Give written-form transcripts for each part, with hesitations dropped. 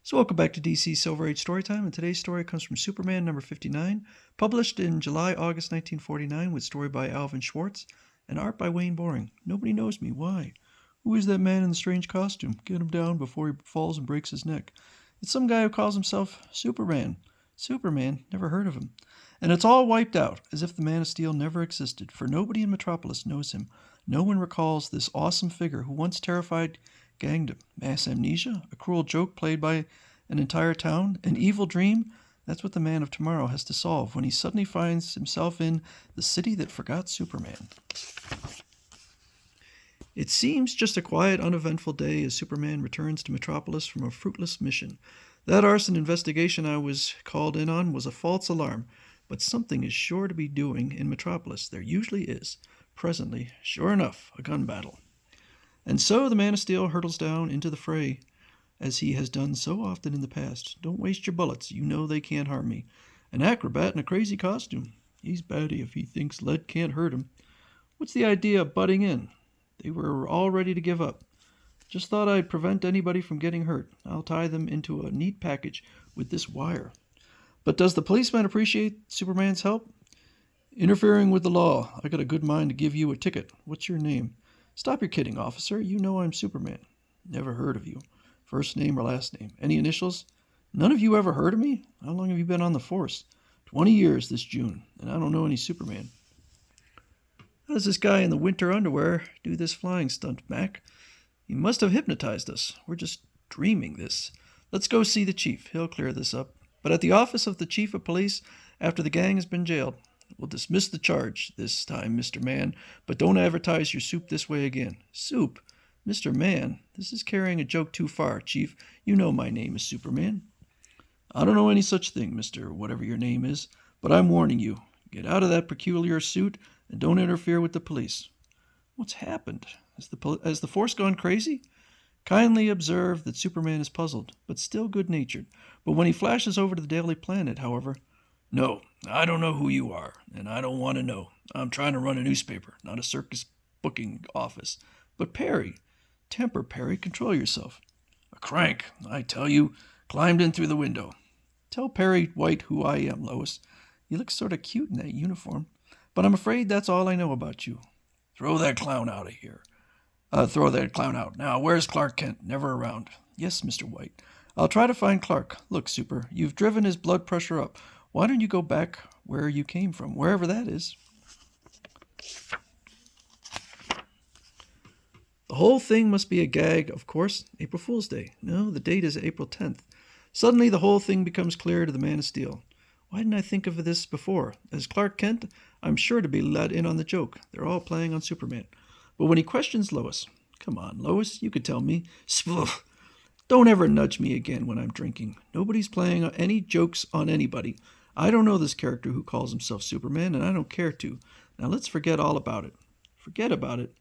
So welcome back to DC Silver Age Storytime, and today's story comes from Superman number 59, published in July-August 1949, with story by Alvin Schwartz and art by Wayne Boring. Nobody knows me. Why? Who is that man in the strange costume? Get him down before he falls and breaks his neck. It's some guy who calls himself Superman. Superman? Never heard of him. And it's all wiped out, as if the Man of Steel never existed, for nobody in Metropolis knows him. No one recalls this awesome figure who once terrified gangdom. Mass amnesia? A cruel joke played by an entire town? An evil dream? That's what the man of tomorrow has to solve when he suddenly finds himself in the city that forgot Superman. It seems just a quiet, uneventful day as Superman returns to Metropolis from a fruitless mission. That arson investigation I was called in on was a false alarm, but something is sure to be doing in Metropolis. There usually is. Presently, sure enough, a gun battle. And so the Man of Steel hurtles down into the fray, as he has done so often in the past. Don't waste your bullets. You know they can't harm me. An acrobat in a crazy costume. He's batty if he thinks lead can't hurt him. What's the idea of butting in? They were all ready to give up. Just thought I'd prevent anybody from getting hurt. I'll tie them into a neat package with this wire. But does the policeman appreciate Superman's help? Interfering with the law. I got a good mind to give you a ticket. What's your name? Stop your kidding, officer. You know I'm Superman. Never heard of you. First name or last name? Any initials? None of you ever heard of me? How long have you been on the force? 20 years this June, and I don't know any Superman. How does this guy in the winter underwear do this flying stunt, Mac? He must have hypnotized us. We're just dreaming this. Let's go see the chief. He'll clear this up. But at the office of the chief of police, after the gang has been jailed. We'll dismiss the charge this time, Mr. Man, but don't advertise your soup this way again. Soup? Mr. Man, this is carrying a joke too far, Chief. You know my name is Superman. I don't know any such thing, Mr. Whatever your name is, but I'm warning you. Get out of that peculiar suit and don't interfere with the police. What's happened? Has the force gone crazy? Kindly observe that Superman is puzzled, but still good-natured. But when he flashes over to the Daily Planet, however... No, I don't know who you are, and I don't want to know. I'm trying to run a newspaper, not a circus booking office. But Perry, temper, Perry, control yourself. A crank, I tell you, climbed in through the window. Tell Perry White who I am, Lois. You look sort of cute in that uniform, but I'm afraid that's all I know about you. Throw that clown out of here. Throw that clown out. Now, where's Clark Kent? Never around. Yes, Mr. White. I'll try to find Clark. Look, Super, you've driven his blood pressure up. Why don't you go back where you came from, wherever that is? The whole thing must be a gag, of course. April Fool's Day. No, the date is April 10th. Suddenly the whole thing becomes clear to the Man of Steel. Why didn't I think of this before? As Clark Kent, I'm sure to be let in on the joke. They're all playing on Superman. But when he questions Lois, come on, Lois, you could tell me. Spoof. Don't ever nudge me again when I'm drinking. Nobody's playing any jokes on anybody. I don't know this character who calls himself Superman, and I don't care to. Now let's forget all about it. Forget about it?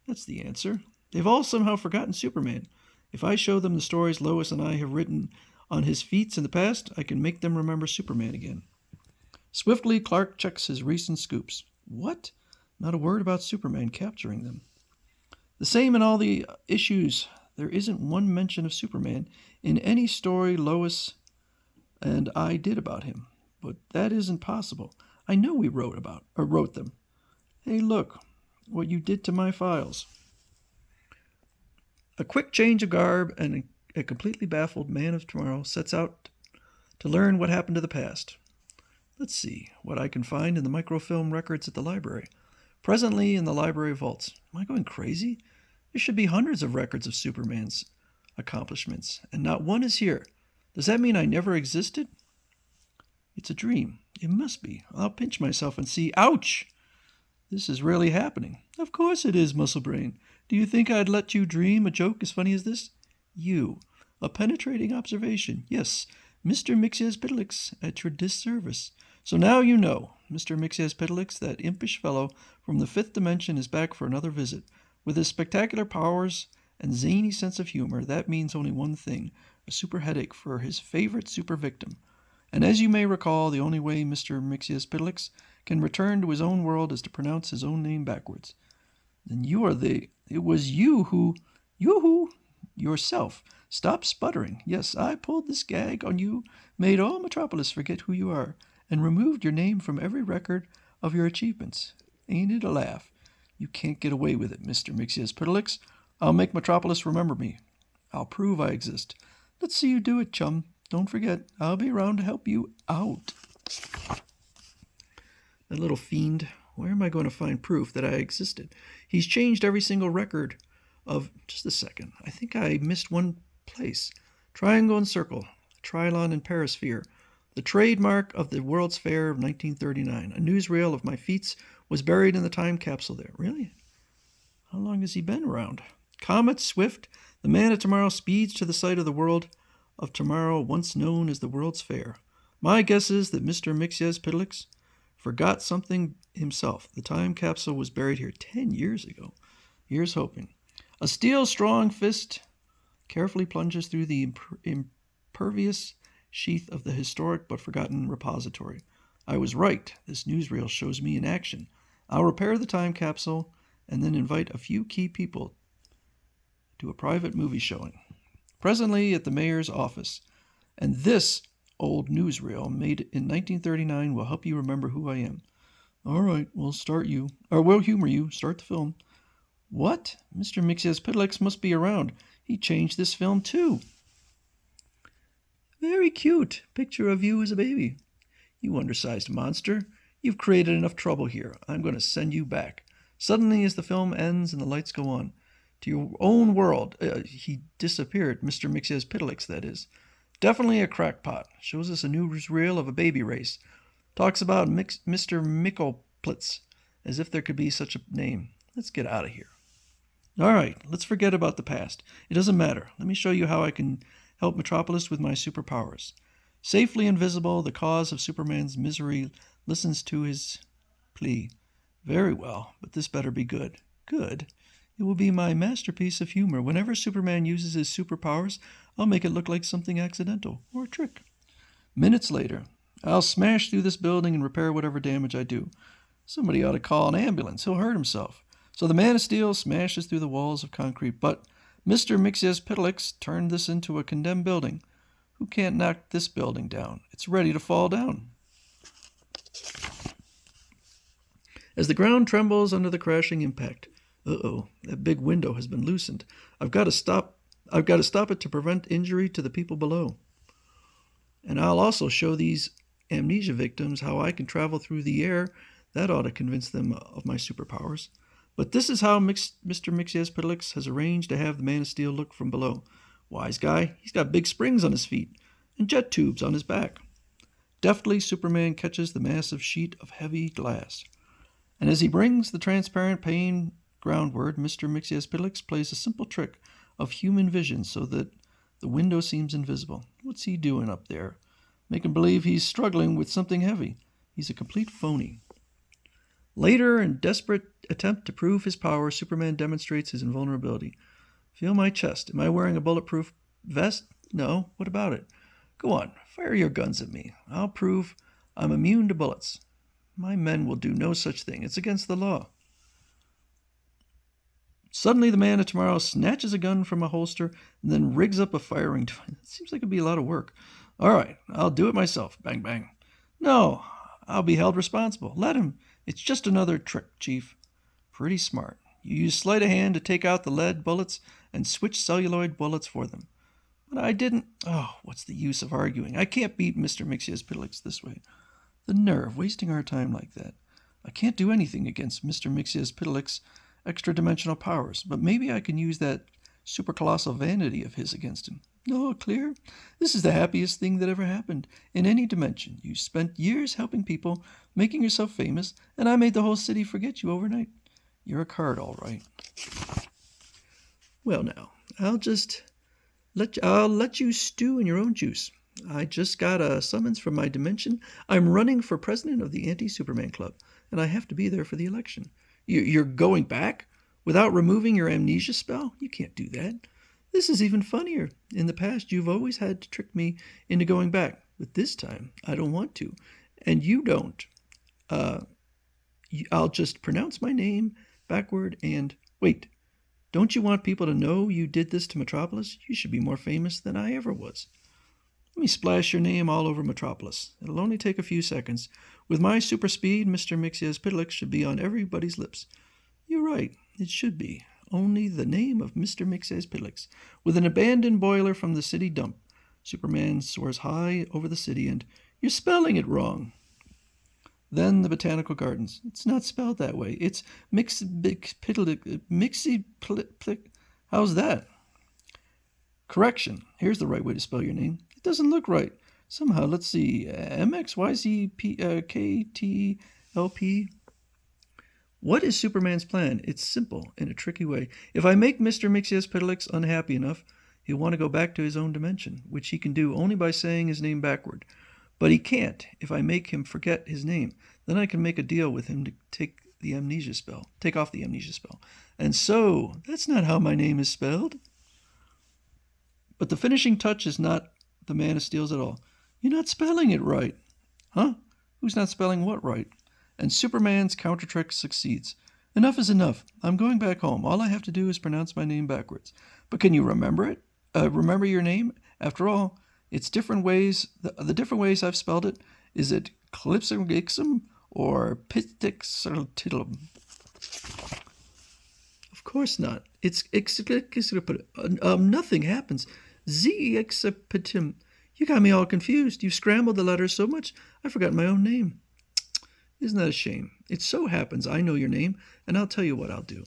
That's the answer. They've all somehow forgotten Superman. If I show them the stories Lois and I have written on his feats in the past, I can make them remember Superman again. Swiftly, Clark checks his recent scoops. What? Not a word about Superman capturing them. The same in all the issues. There isn't one mention of Superman in any story Lois and I did about him. But that isn't possible. I know we wrote them. Hey, look, what you did to my files. A quick change of garb and a completely baffled Man of Tomorrow sets out to learn what happened to the past. Let's see what I can find in the microfilm records at the library. Presently in the library vaults. Am I going crazy? There should be hundreds of records of Superman's accomplishments, and not one is here. Does that mean I never existed? It's a dream. It must be. I'll pinch myself and see. Ouch! This is really happening. Of course it is, Muscle Brain. Do you think I'd let you dream a joke as funny as this? You. A penetrating observation. Yes, Mr. Mxyztplk at your disservice. So now you know, Mr. Mxyztplk, that impish fellow from the fifth dimension is back for another visit. With his spectacular powers and zany sense of humor, that means only one thing, a super headache for his favorite super victim. And as you may recall, the only way Mr. Mxyztplk can return to his own world is to pronounce his own name backwards. Then it was you who yourself. Stop sputtering. Yes, I pulled this gag on you, made all Metropolis forget who you are, and removed your name from every record of your achievements. Ain't it a laugh? You can't get away with it, Mr. Mxyztplk. I'll make Metropolis remember me. I'll prove I exist. Let's see you do it, chum. Don't forget, I'll be around to help you out. That little fiend. Where am I going to find proof that I existed? He's changed every single record of... Just a second. I think I missed one place. Triangle and circle. Trilon and perisphere. The trademark of the World's Fair of 1939. A newsreel of my feats was buried in the time capsule there. Really? How long has he been around? Comet Swift, the man of tomorrow, speeds to the site of the world of tomorrow, once known as the World's Fair. My guess is that Mr. Mxyztplk forgot something himself. The time capsule was buried here 10 years ago. Here's hoping. A steel strong fist carefully plunges through the impervious sheath of the historic but forgotten repository. I was right. This newsreel shows me in action. I'll repair the time capsule and then invite a few key people to a private movie showing. Presently at the mayor's office. And this old newsreel made in 1939 will help you remember who I am. All right, we'll humor you. Start the film. What? Mr. Mxyztplk must be around. He changed this film too. Very cute. Picture of you as a baby. You undersized monster. You've created enough trouble here. I'm going to send you back. Suddenly, as the film ends and the lights go on, to your own world. He disappeared. Mr. Mxyztplk, that is. Definitely a crackpot. Shows us a newsreel of a baby race. Talks about Mr. Mxyztplk, as if there could be such a name. Let's get out of here. All right, let's forget about the past. It doesn't matter. Let me show you how I can help Metropolis with my superpowers. Safely invisible, the cause of Superman's misery listens to his plea. Very well, but this better be good. Good? It will be my masterpiece of humor. Whenever Superman uses his superpowers, I'll make it look like something accidental or a trick. Minutes later, I'll smash through this building and repair whatever damage I do. Somebody ought to call an ambulance. He'll hurt himself. So the Man of Steel smashes through the walls of concrete, but Mr. Mxyztplk turned this into a condemned building. Who can't knock this building down? It's ready to fall down. As the ground trembles under the crashing impact, that big window has been loosened. I've got to stop it to prevent injury to the people below. And I'll also show these amnesia victims how I can travel through the air. That ought to convince them of my superpowers. But this is how Mr. Mxyztplk has arranged to have the Man of Steel look from below. Wise guy, he's got big springs on his feet and jet tubes on his back. Deftly, Superman catches the massive sheet of heavy glass. And as he brings the transparent pane groundward, Mr. Mxyztplk plays a simple trick of human vision so that the window seems invisible. What's he doing up there? Making believe he's struggling with something heavy. He's a complete phony. Later, in desperate attempt to prove his power, Superman demonstrates his invulnerability. Feel my chest. Am I wearing a bulletproof vest? No. What about it? Go on. Fire your guns at me. I'll prove I'm immune to bullets. My men will do no such thing. It's against the law. Suddenly, the Man of Tomorrow snatches a gun from a holster and then rigs up a firing device. It seems like it'd be a lot of work. All right, I'll do it myself. Bang, bang. No, I'll be held responsible. Let him. It's just another trick, Chief. Pretty smart. You use sleight of hand to take out the lead bullets and switch celluloid bullets for them. But I didn't. Oh, what's the use of arguing? I can't beat Mr. Mxyztplk this way. The nerve, wasting our time like that. I can't do anything against Mr. Mxyztplk's extra-dimensional powers, but maybe I can use that super-colossal vanity of his against him. Oh, clear? This is the happiest thing that ever happened in any dimension. You spent years helping people, making yourself famous, and I made the whole city forget you overnight. You're a card, all right. Well, now, I'll let you stew in your own juice. I just got a summons from my dimension. I'm running for president of the Anti-Superman Club, and I have to be there for the election. You're going back without removing your amnesia spell? You can't do that. This is even funnier. In the past, you've always had to trick me into going back, but this time, I don't want to. And you don't. I'll just pronounce my name backward and... Wait, Don't you want people to know you did this to Metropolis? You should be more famous than I ever was. Let me splash your name all over Metropolis. It'll only take a few seconds. With my super speed, Mr. Mxyztplk should be on everybody's lips. You're right, it should be. Only the name of Mr. Mxyztplk, with an abandoned boiler from the city dump. Superman soars high over the city, and you're spelling it wrong. Then the botanical gardens. It's not spelled that way. It's Mxyztplk. How's that? Correction. Here's the right way to spell your name. It doesn't look right. Somehow, let's see. Mxyztplk. What is Superman's plan? It's simple, in a tricky way. If I make Mr. Mxyztplk unhappy enough, he'll want to go back to his own dimension, which he can do only by saying his name backward. But he can't if I make him forget his name. Then I can make a deal with him to take off the amnesia spell. And so, that's not how my name is spelled. But the finishing touch is not the Man of Steel's at all. You're not spelling it right. Huh? Who's not spelling what right? And Superman's counter trick succeeds. Enough is enough. I'm going back home. All I have to do is pronounce my name backwards. But can you remember it? Remember your name? After all, it's different ways. The different ways I've spelled it. Is it Clipsum or Pitixum? Of course not. It's nothing happens. Zexapitim. You got me all confused. You've scrambled the letters so much I forgot my own name. Isn't that a shame? It so happens I know your name, and I'll tell you what I'll do.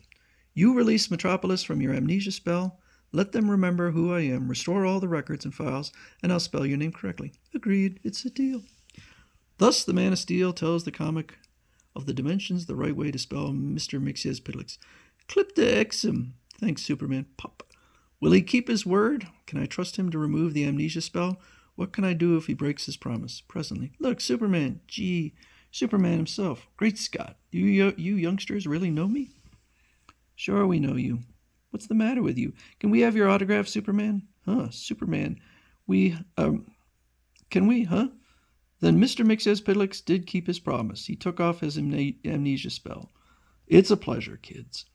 You release Metropolis from your amnesia spell. Let them remember who I am. Restore all the records and files, and I'll spell your name correctly. Agreed. It's a deal. Thus, the Man of Steel tells the comic of the dimensions the right way to spell Mr. Mxyztplk. Cliptexum. Thanks, Superman. Pop. Will he keep his word? Can I trust him to remove the amnesia spell? What can I do if he breaks his promise? Presently. Look, Superman. Gee, Superman himself. Great Scott. You youngsters really know me? Sure, we know you. What's the matter with you? Can we have your autograph, Superman? Huh, Superman. Can we, huh? Then Mr. Mxyztplk did keep his promise. He took off his amnesia spell. It's a pleasure, kids.